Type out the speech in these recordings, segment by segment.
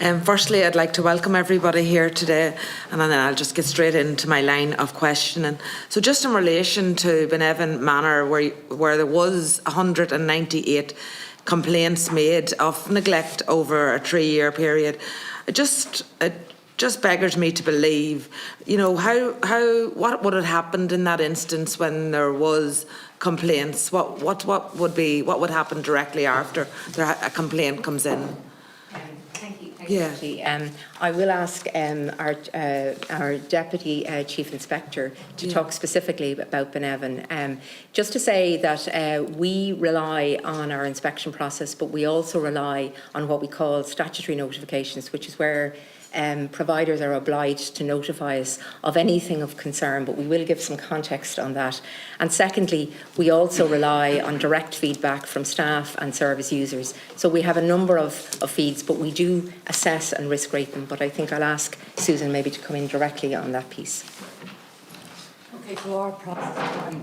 Firstly, I'd like to welcome everybody here today, and then I'll just get straight into my line of questioning. So just in relation to Benevin Manor, where there was 198 complaints made of neglect over a 3-year period, it just beggars me to believe, what would have happened in that instance when there was complaints? What would happen directly after a complaint comes in? Thank you. Yeah. I will ask our Deputy Chief Inspector to talk specifically about Benevin. Just to say that we rely on our inspection process, but we also rely on what we call statutory notifications, which is where providers are obliged to notify us of anything of concern, but we will give some context on that. And secondly, we also rely on direct feedback from staff and service users. So we have a number of feeds, but we do assess and risk rate them. But I think I'll ask Susan maybe to come in directly on that piece. Okay, so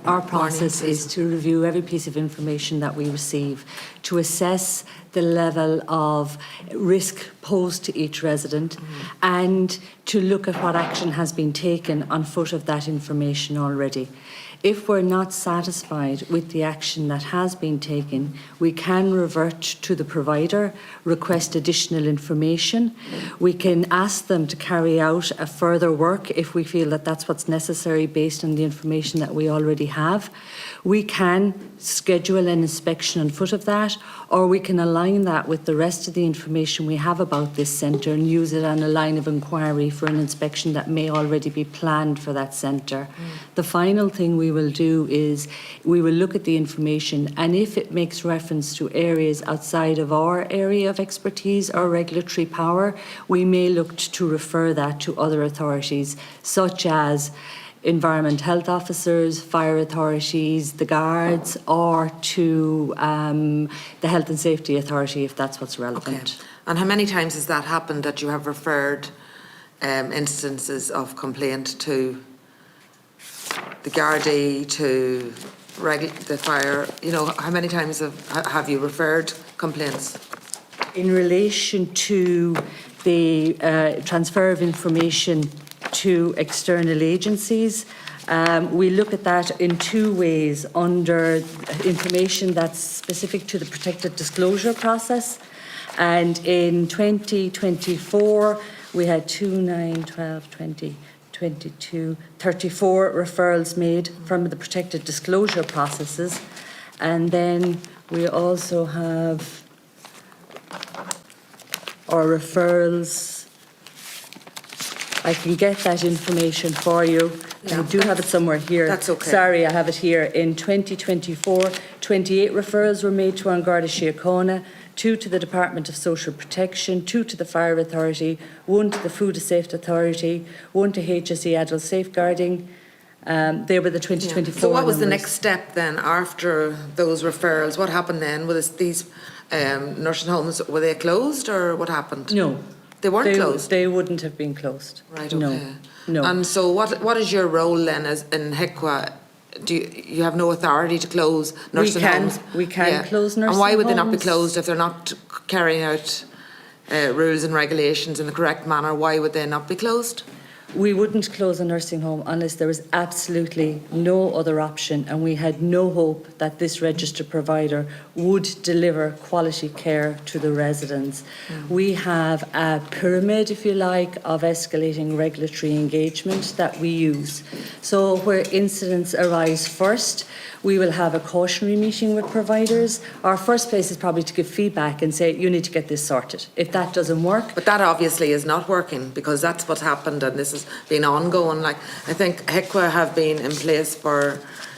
our process is to review every piece of information that we receive to assess the level of risk posed to each resident and to look at what action has been taken on foot of that information already. If we're not satisfied with the action that has been taken, we can revert to the provider, request additional information. We can ask them to carry out a further work if we feel that that's what's necessary based on the information that we already have. We can schedule an inspection on foot of that, or we can align that with the rest of the information we have about this centre and use it on a line of inquiry for an inspection that may already be planned for that centre. The final thing we will do is we will look at the information, and if it makes reference to areas outside of our area of expertise or regulatory power, we may look to refer that to other authorities such as environment health officers, fire authorities, the guards, or to the health and safety authority if that's what's relevant. Okay. And how many times has that happened that you have referred instances of complaint to the Gardaí, to the fire? How many times have you referred complaints? In relation to the transfer of information to external agencies, we look at that in two ways: under information that's specific to the protected disclosure process, and in 2024 we had 2, 9, 12, 20, 22, 34 referrals made from the protected disclosure processes, and then we also have our referrals. I can get that information for you. Yeah. I do have it somewhere here. That's okay. Sorry, I have it here. In 2024, 28 referrals were made to An Garda Síochána, 2 to the Department of Social Protection, 2 to the Fire Authority, 1 to the Food Safety Authority, 1 to HSE Adult Safeguarding. They were the 2024 So what was numbers. the next step then after those referrals? What happened then? Were these nursing homes, were they closed or what happened? No. They weren't closed? They wouldn't have been closed. Right, okay. No. And so what is your role then in HICWA? Do you have no authority to close nursing homes? We can close nursing homes. And why would they not be closed if they're not carrying out rules and regulations in the correct manner? Why would they not be closed? We wouldn't close a nursing home unless there was absolutely no other option, and we had no hope that this registered provider would deliver quality care to the residents. We have a pyramid, if you like, of escalating regulatory engagement that we use. So where incidents arise first, we will have a cautionary meeting with providers. Our first place is probably to give feedback and say, you need to get this sorted. If that doesn't work. But that obviously is not working, because that's what's happened, and this has been ongoing. Like, I think HICWA have been in place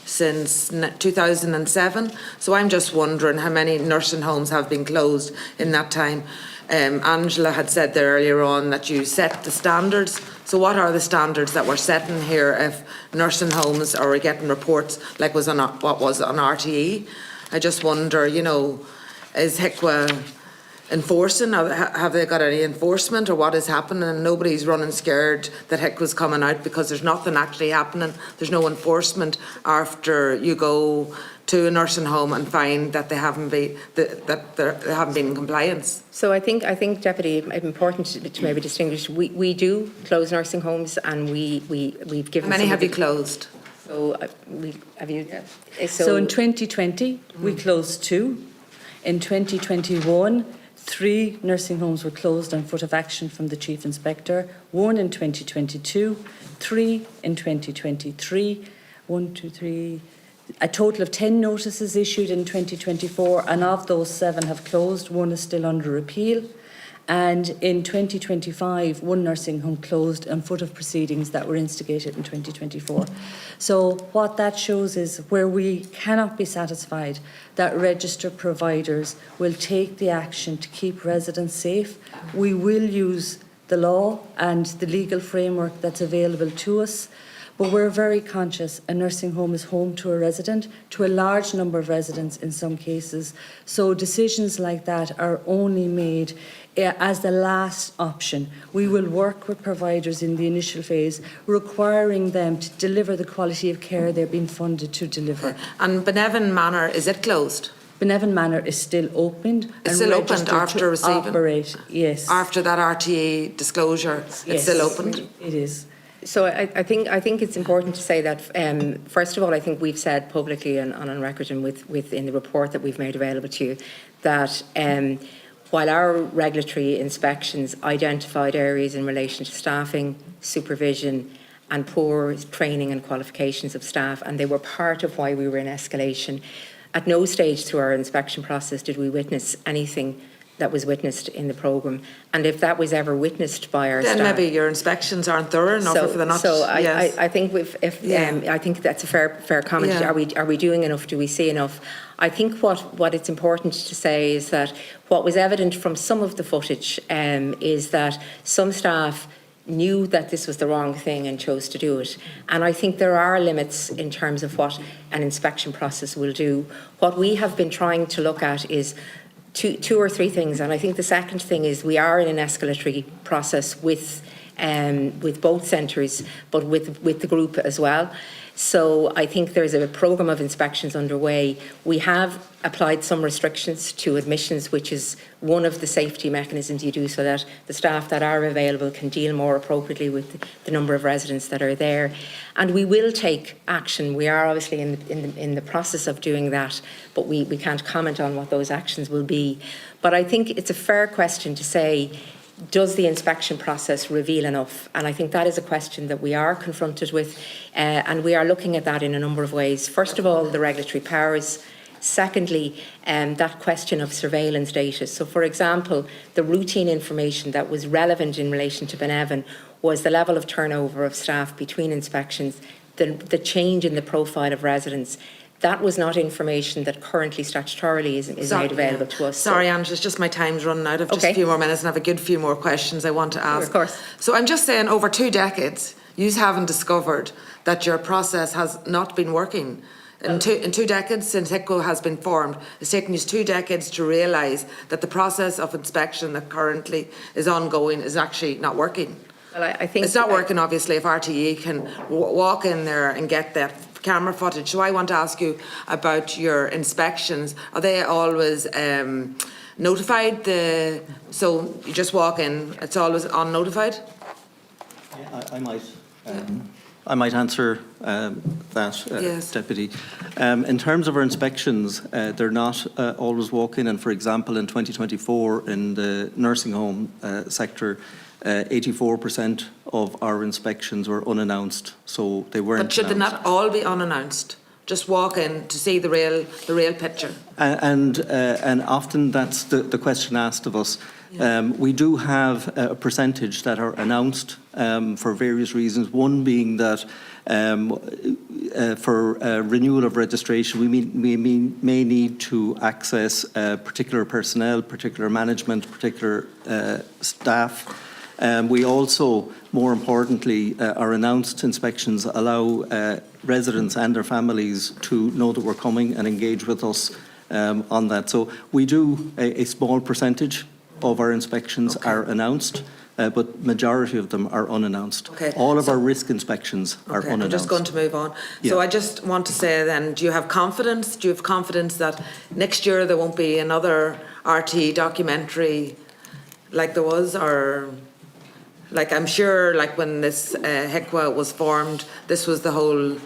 since 2007. So I'm just wondering how many nursing homes have been closed in that time. Angela had said there earlier on that you set the standards. So what are the standards that we're setting here if nursing homes are getting reports like what was on RTE? I just wonder, is HICWA enforcing? Have they got any enforcement, or what is happening? Nobody's running scared that HIC was coming out, because there's nothing actually happening. There's no enforcement after you go to a nursing home and find that they haven't been in compliance. So I think Deputy, important to maybe distinguish. We do close nursing homes, and we've given. How many have you closed? So have you? So in 2020 we closed 2. In 2021, 3 nursing homes were closed on foot of action from the Chief Inspector. 1 in 2022, 3 in 2023. 1, 2, 3. A total of 10 notices issued in 2024, and of those 7 have closed. 1 is still under appeal. And in 2025, 1 nursing home closed on foot of proceedings that were instigated in 2024. So what that shows is, where we cannot be satisfied, that registered providers will take the action to keep residents safe. We will use the law and the legal framework that's available to us. But we're very conscious a nursing home is home to a resident, to a large number of residents in some cases. So decisions like that are only made as the last option. We will work with providers in the initial phase, requiring them to deliver the quality of care they're being funded to deliver. And Benevin Manor, is it closed? Benevin Manor is still opened. It's still opened after receiving? Operate, yes. After that RTA disclosure, Yes, it's still opened? It is. So I think it's important to say that, first of all, I think we've said publicly and on record and within the report that we've made available to you, that while our regulatory inspections identified areas in relation to staffing, supervision and poor training and qualifications of staff, and they were part of why we were in escalation, at no stage through our inspection process did we witness anything that was witnessed in the programme. And if that was ever witnessed by our then staff, maybe your inspections aren't thorough enough, if they're not. So yes. I think I think that's a fair comment. Yeah. Are we doing enough? Do we see enough? I think what it's important to say is that what was evident from some of the footage is that some staff knew that this was the wrong thing and chose to do it. And I think there are limits in terms of what an inspection process will do. What we have been trying to look at is two or three things, and I think the second thing is we are in an escalatory process with both centres, but with the group as well. So I think there's a programme of inspections underway. We have applied some restrictions to admissions, which is one of the safety mechanisms you do, so that the staff that are available can deal more appropriately with the number of residents that are there. And we will take action. We are obviously in the process of doing that, but we can't comment on what those actions will be. But I think it's a fair question to say, does the inspection process reveal enough? And I think that is a question that we are confronted with, and we are looking at that in a number of ways. First of all, the regulatory powers. Secondly, that question of surveillance data. So, for example, the routine information that was relevant in relation to Benevin was the level of turnover of staff between inspections, the change in the profile of residents. That was not information that currently statutorily is made available to us. Sorry, Angela, it's just my time's running out. I've just a few more minutes and I have a good few more questions I want to ask. Of course. So I'm just saying, over 2 decades, you haven't discovered that your process has not been working. In two decades since HICO has been formed, it's taken you 2 decades to realise that the process of inspection that currently is ongoing is actually not working. Well, I think it's not working, obviously, if RTE can walk in there and get that camera footage. So I want to ask you about your inspections. Are they always notified? So you just walk in, it's always unnotified? Yeah, I might answer that, yes. Deputy. In terms of our inspections, they're not always walk-in, and for example in 2024 in the nursing home sector, 84% of our inspections were unannounced, so they weren't. But should they not all be unannounced? Just walk in to see the real picture. And often that's the question asked of us. Yeah. We do have a percentage that are announced for various reasons. One being that for renewal of registration, we may need to access particular personnel, particular management, particular staff. We also, more importantly, our announced inspections allow residents and their families to know that we're coming and engage with us on that. So we do a small percentage of our inspections are announced, but majority of them are unannounced. Okay. All of our risk inspections are unannounced. I'm just going to move on. Yeah. So I just want to say then, do you have confidence? Do you have confidence that next year there won't be another RT documentary like there was, or like I'm sure like when this HICWA was formed, this was the whole,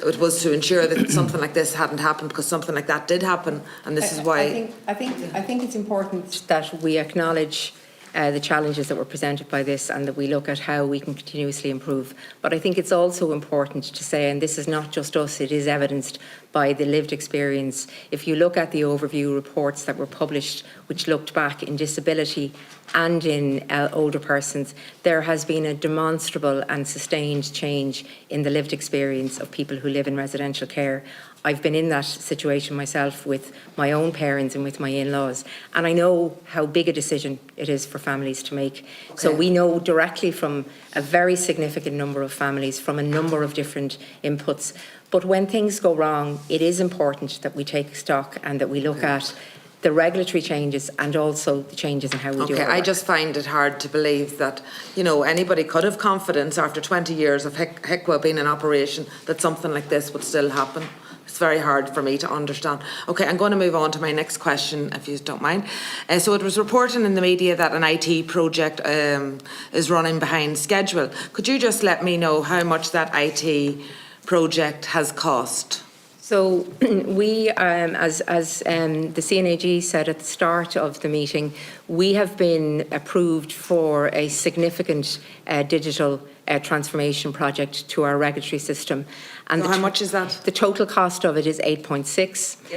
it was to ensure that something like this hadn't happened, because something like that did happen, and this is why. I think it's important that we acknowledge the challenges that were presented by this, and that we look at how we can continuously improve. But I think it's also important to say, and this is not just us, it is evidenced by the lived experience. If you look at the overview reports that were published, which looked back in disability and in older persons, there has been a demonstrable and sustained change in the lived experience of people who live in residential care. I've been in that situation myself with my own parents and with my in-laws, and I know how big a decision it is for families to make. Okay. So we know directly from a very significant number of families, from a number of different inputs. But when things go wrong, it is important that we take stock and that we look at the regulatory changes and also the changes in how we do it. I just find it hard to believe that, you know, anybody could have confidence after 20 years of HICWA being in operation that something like this would still happen. It's very hard for me to understand. Okay, I'm going to move on to my next question, if you don't mind. So it was reported in the media that an IT project is running behind schedule. Could you just let me know how much that IT project has cost? So we, as the CNAG said at the start of the meeting, we have been approved for a significant digital transformation project to our regulatory system. And so how much is that? The total cost of it is 8.6.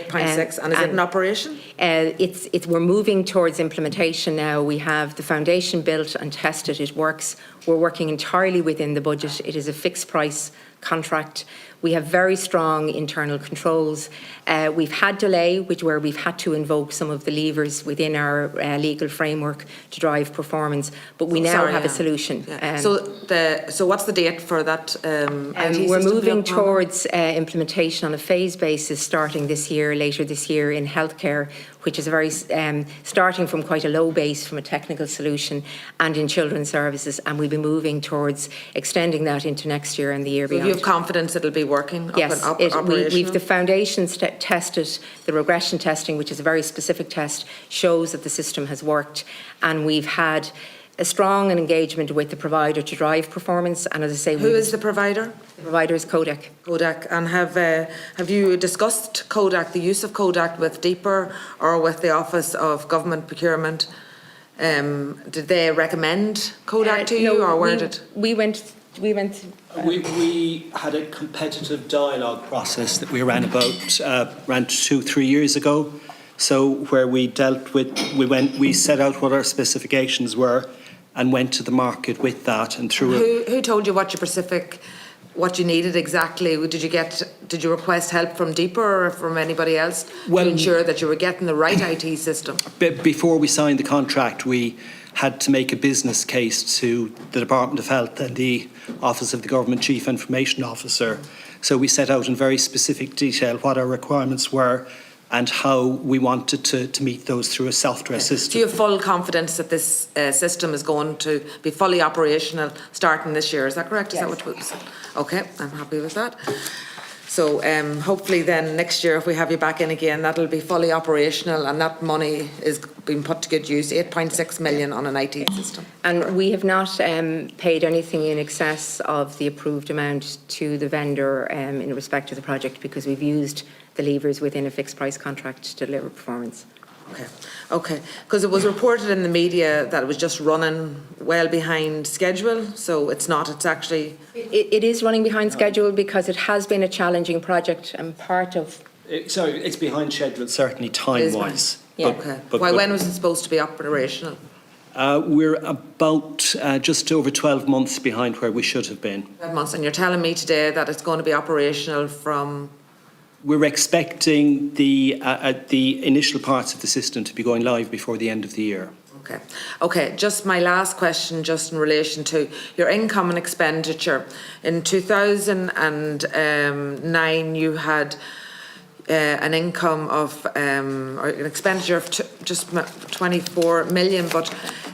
8.6, and is it in operation? We're moving towards implementation now. We have the foundation built and tested. It works. We're working entirely within the budget. It is a fixed price contract. We have very strong internal controls. We've had delay, where we've had to invoke some of the levers within our legal framework to drive performance, but we now have a solution. Yeah. So what's the date for that? We're moving towards implementation on a phase basis, starting this year, later this year in healthcare, which is a very starting from quite a low base from a technical solution, and in children's services, and we'll be moving towards extending that into next year and the year beyond. You have confidence it'll be working? Yes, operational? we've the foundations tested. The regression testing, which is a very specific test, shows that the system has worked, and we've had a strong engagement with the provider to drive performance. And as I say, who is the provider? The provider is Kodak. Kodak. And have you discussed Kodak, the use of Kodak, with DEEPR or with the Office of Government Procurement? Did they recommend Kodak to you, or where did we went? We had a competitive dialogue process that we ran about around 2-3 years ago. So where we dealt with, we set out what our specifications were and went to the market with that, and through. Who told you what you needed exactly? Did you request help from DEEPR or from anybody else to ensure that you were getting the right IT system? Before we signed the contract, we had to make a business case to the Department of Health and the Office of the Government Chief Information Officer. So we set out in very specific detail what our requirements were and how we wanted to meet those through a software system. Do you have full confidence that this system is going to be fully operational starting this year? Is that correct? Yes. Is that what we said? Okay, I'm happy with that. So hopefully then next year, if we have you back in again, that'll be fully operational, and that money is being put to good use, 8.6 million on an IT system. And we have not paid anything in excess of the approved amount to the vendor in respect to the project, because we've used the levers within a fixed price contract to deliver performance. Okay, because it was reported in the media that it was just running well behind schedule, so it's not, it's actually... It is running behind schedule because it has been a challenging project, and part of... Sorry, it's behind schedule, certainly time-wise. Yeah. When was it supposed to be operational? We're about just over 12 months behind where we should have been. 12 months, and you're telling me today that it's going to be operational from... We're expecting the initial parts of the system to be going live before the end of the year. Okay, just my last question, just in relation to your income and expenditure. In 2009, an income of, or an expenditure of just 24 million, but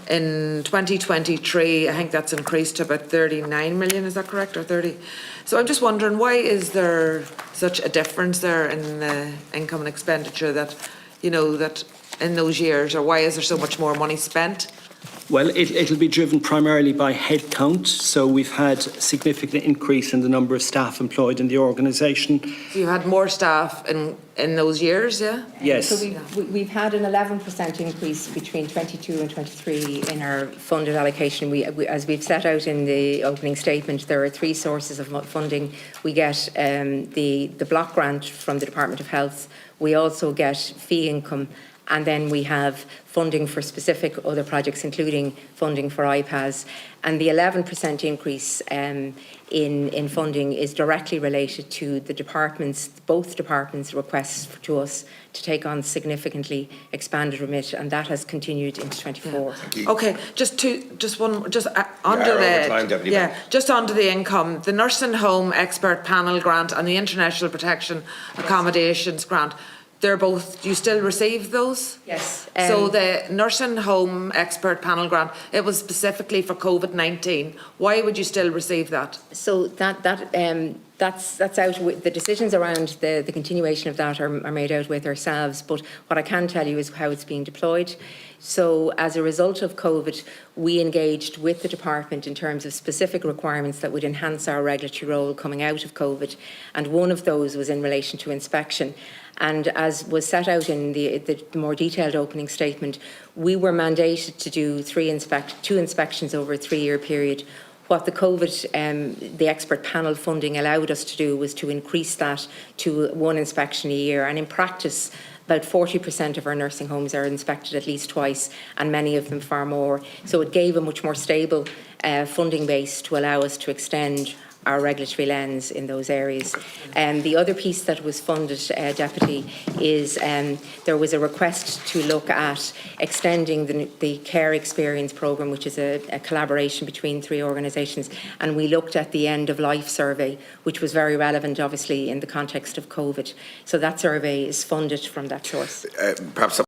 in 2023, I think that's increased to about 39 million, is that correct, or 30? So I'm just wondering, why is there such a difference there in the income and expenditure that, you know, that in those years, or why is there so much more money spent? Well, it'll be driven primarily by headcount. So we've had a significant increase in the number of staff employed in the organisation. So you had more staff in those years, yeah? Yes. So we've had an 11% increase between 22 and 23 in our funded allocation. As we've set out in the opening statement, there are three sources of funding. We get the block grant from the Department of Health. We also get fee income. And then we have funding for specific other projects, including funding for iPads. And the 11% increase in funding is directly related to the departments, both departments' requests to us to take on significantly expanded remit, and that has continued into 24. Yeah. Okay, just under the income, the nursing home expert panel grant and the international protection accommodations grant. They're both, do you still receive those? Yes. So the nursing home expert panel grant, it was specifically for COVID-19. Why would you still receive that? So that's out with the decisions around the continuation of that are made out with ourselves. But what I can tell you is how it's being deployed. So as a result of COVID, we engaged with the department in terms of specific requirements that would enhance our regulatory role coming out of COVID. And one of those was in relation to inspection. And as was set out in the more detailed opening statement, we were mandated to do two inspections over a 3-year period. What the COVID, the expert panel funding allowed us to do was to increase that to 1 inspection a year. And in practice, about 40% of our nursing homes are inspected at least twice, and many of them far more. So it gave a much more stable funding base to allow us to extend our regulatory lens in those areas. The other piece that was funded, Deputy, is there was a request to look at extending the Care Experience Programme, which is a collaboration between 3 organisations, and we looked at the end of life survey, which was very relevant, obviously, in the context of COVID. So that survey is funded from that source. Perhaps